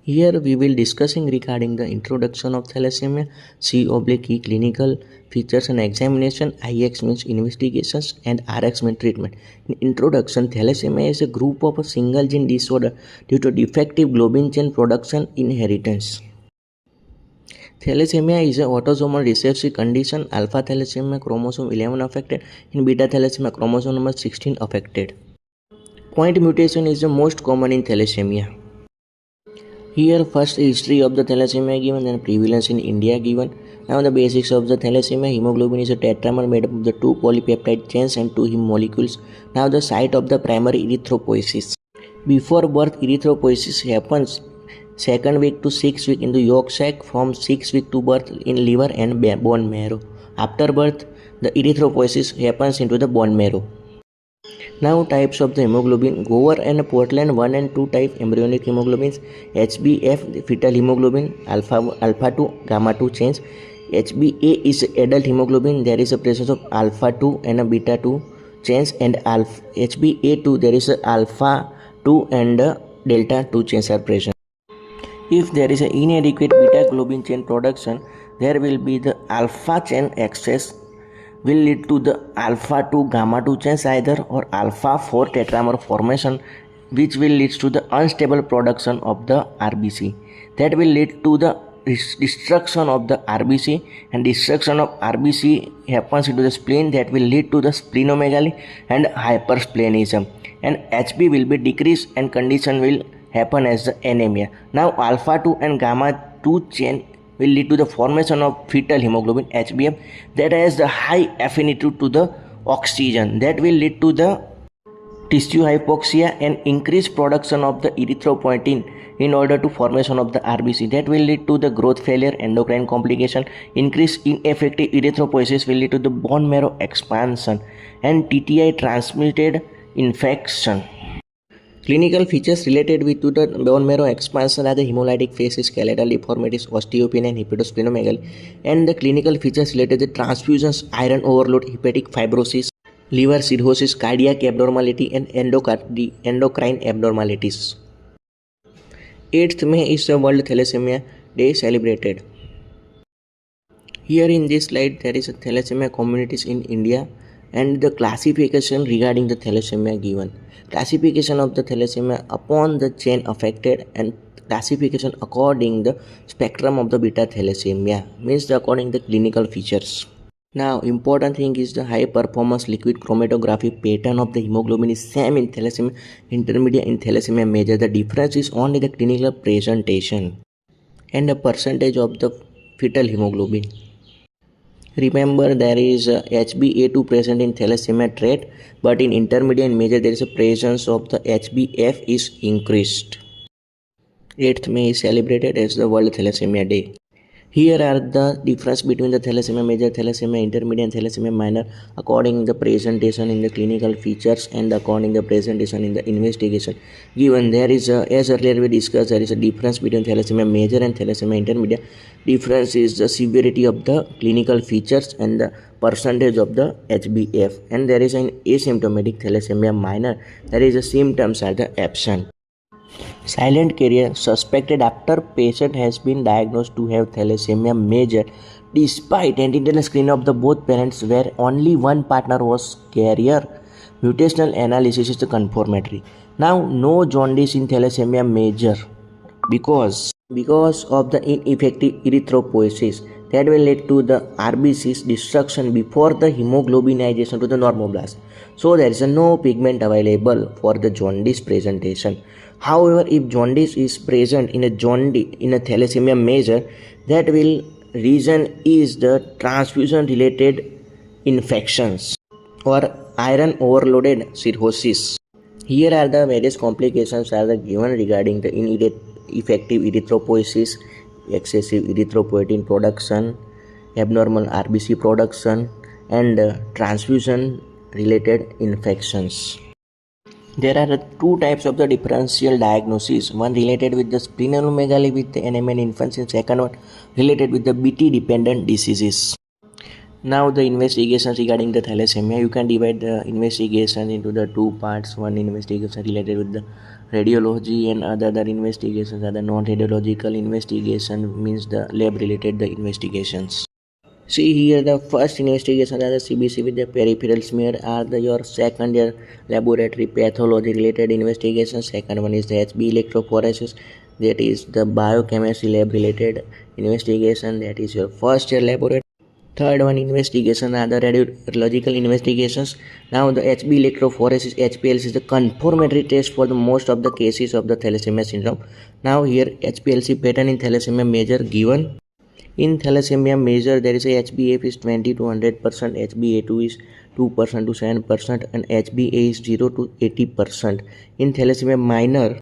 Here we will discussing regarding the introduction of thalassemia, C/E clinical features and examination, IX means investigations and RX means treatment. In introduction, thalassemia is a group of a single gene disorder due to defective globin chain production inheritance. Thalassemia is an autosomal recessive condition, alpha thalassemia chromosome 11 affected, in beta thalassemia chromosome number 16 affected. Point mutation is the most common in thalassemia. Here first history of the thalassemia given, then prevalence in India given. Now the basics of the thalassemia. Hemoglobin is a tetramer made up of the two polypeptide chains and two heme molecules. Now the site of the primary erythropoiesis. Before birth, erythropoiesis happens second week to 6 week in the yolk sac, from 6 week to birth in liver and bone marrow. After birth, the erythropoiesis happens into the bone marrow. Now types of the hemoglobin: Gower and Portland 1 and 2 type embryonic hemoglobins, HbF fetal hemoglobin, alpha 2 gamma 2 chains. HbA is adult hemoglobin, there is a presence of alpha 2 and a beta 2 chains, and HbA2 there is a alpha 2 and a delta 2 chains are present. If there is an inadequate beta globin chain production, there will be the alpha chain excess will lead to the alpha 2 gamma 2 chains either, or alpha 4 tetramer formation, which will lead to the unstable production of the RBC. That will lead to the destruction of the RBC, and destruction of RBC happens into the spleen. That will lead to the splenomegaly and hypersplenism, and HB will be decreased and condition will happen as the anemia. Now alpha 2 and gamma 2 chain will lead to the formation of fetal hemoglobin, HbF, that has the high affinity to the oxygen. That will lead to the tissue hypoxia and increased production of the erythropoietin in order to formation of the RBC. That will lead to the growth failure, endocrine complication, increase ineffective erythropoiesis will lead to the bone marrow expansion and TTI transmitted infection. Clinical features related with the bone marrow expansion are the hemolytic phases, skeletal deformities, osteopenia and hepatosplenomegaly. And the clinical features related to transfusions, iron overload, hepatic fibrosis, liver cirrhosis, cardiac abnormality and endocrine abnormalities. 8th May is the World Thalassemia Day celebrated. Here in this slide there is a thalassemia communities in India and the classification regarding the thalassemia given. Classification of the thalassemia upon the chain affected, and classification according the spectrum of the beta thalassemia, means according the clinical features. Now important thing is the high performance liquid chromatography pattern of the hemoglobin is same in thalassemia intermediate and thalassemia major. The difference is only the clinical presentation and the percentage of the fetal hemoglobin. Remember, there is HbA2 present in thalassemia trait, but in intermediate and major there is a presence of the HbF is increased. 8th May is celebrated as the World Thalassemia Day. Here are the difference between the thalassemia major, thalassemia intermediate and thalassemia minor according the presentation in the clinical features and according the presentation in the investigation given. There is as earlier we discussed, there is a difference between thalassemia major and thalassemia intermediate. Difference is the severity of the clinical features and the percentage of the HbF, and there is an asymptomatic thalassemia minor, there is a symptoms are the absent. Silent carrier suspected after patient has been diagnosed to have thalassemia major despite antenatal screening of the both parents where only one partner was carrier. Mutational analysis is the confirmatory. Now no jaundice in thalassemia major because of the ineffective erythropoiesis that will lead to the RBC's destruction before the hemoglobinization to the normoblast. So there is no pigment available for the jaundice presentation. However, if jaundice is present in a thalassemia major, that will reason is the transfusion related infections or iron overloaded cirrhosis. Here are the various complications are the given regarding the ineffective erythropoiesis, excessive erythropoietin production, abnormal RBC production, and transfusion related infections. There are two types of the differential diagnosis, one related with the splenomegaly with the anemia in infants, and second one related with the BT dependent diseases. Now the investigations regarding the thalassemia, you can divide the investigation into the two parts. One investigation related with the Radiology and other investigations are the non-radiological investigation, means the lab related the investigations. See here, the first investigation are the CBC with the peripheral smear are your second year laboratory pathology related investigation. Second one is the HB electrophoresis, that is the biochemistry lab related investigation, that is your first year laboratory. Third one investigation are the radiological investigations. Now the HB electrophoresis HPLC is the confirmatory test for the most of the cases of the thalassemia syndrome. Now here HPLC pattern in thalassemia measure given. In thalassemia measure, there is a HbF is 20 to 100%, HbA2 is 2% to 7%, and HbA is 0 to 80%. In thalassemia minor,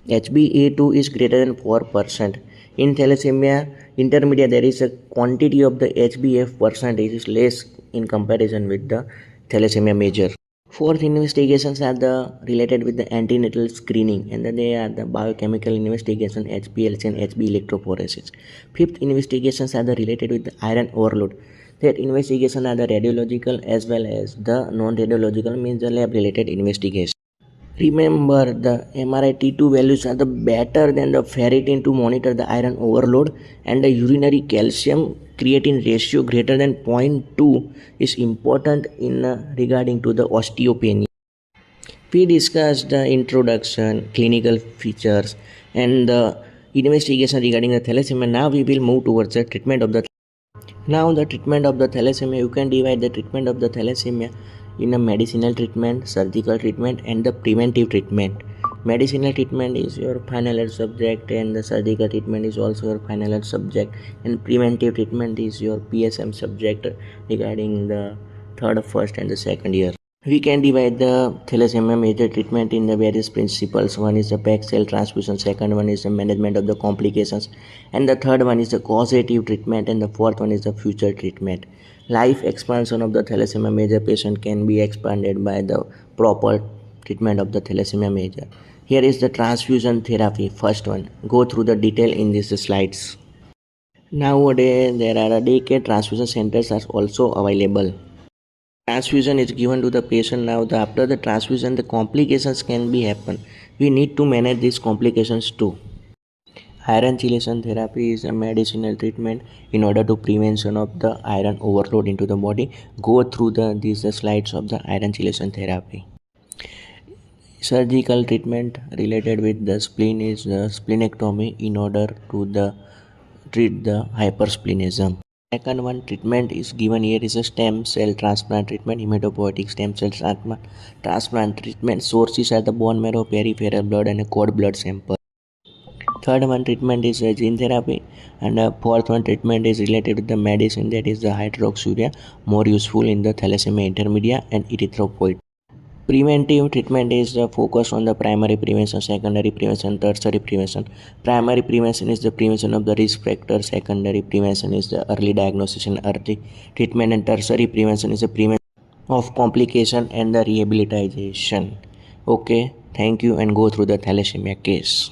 HbA2 is greater than 4%. In thalassemia intermediate, there is a quantity of the HbF percentage is less in comparison with the thalassemia major. Fourth investigations are the related with the antenatal screening, and then they are the biochemical investigation HPLC and HB electrophoresis. Fifth investigations are the related with the iron overload. That investigation are the radiological as well as the non-radiological, means the lab related investigation. Remember, the MRI T2 values are the better than the ferritin to monitor the iron overload, and the urinary calcium creatine ratio greater than 0.2 is important in regarding to the osteopenia. We discussed the introduction, clinical features, and the investigation regarding the thalassemia. Now we will move towards the treatment of the. Now the treatment of the thalassemia, you can divide the treatment of the thalassemia in a medicinal treatment, surgical treatment, and the preventive treatment. Medicinal treatment is your final year subject, and the surgical treatment is also your final year subject, and preventive treatment is your PSM subject regarding the third, first, and the second year. We can divide the thalassemia major treatment in the various principles. One is the packed cell transfusion, second one is the management of the complications, and the third one is the causative treatment, and the fourth one is the future treatment. Life expansion of the thalassemia major patient can be expanded by the proper treatment of the thalassemia major. Here is the transfusion therapy. First one, go through the detail in these slides. Nowadays there are a daycare transfusion centers are also available. Transfusion is given to the patient. Now after the transfusion the complications can be happen. We need to manage these complications too. Iron chelation therapy is a medicinal treatment in order to prevention of the iron overload into the body. Go through these slides of the iron chelation therapy. Surgical treatment related with the spleen is the splenectomy in order to treat the hypersplenism. Second one treatment is given here is a stem cell transplant treatment, hematopoietic stem cell transplant treatment. Sources are the bone marrow, peripheral blood, and a cord blood sample. Third one treatment is gene therapy, and fourth one treatment is related with the medicine, that is the hydroxyurea, more useful in the thalassemia intermedia and erythropoid. Preventive treatment is focused on the primary prevention, secondary prevention, tertiary prevention. Primary prevention is the prevention of the risk factor, secondary prevention is the early diagnosis and early treatment, and tertiary prevention is the prevention of complication and the rehabilitation. Okay, thank you, and go through the thalassemia case.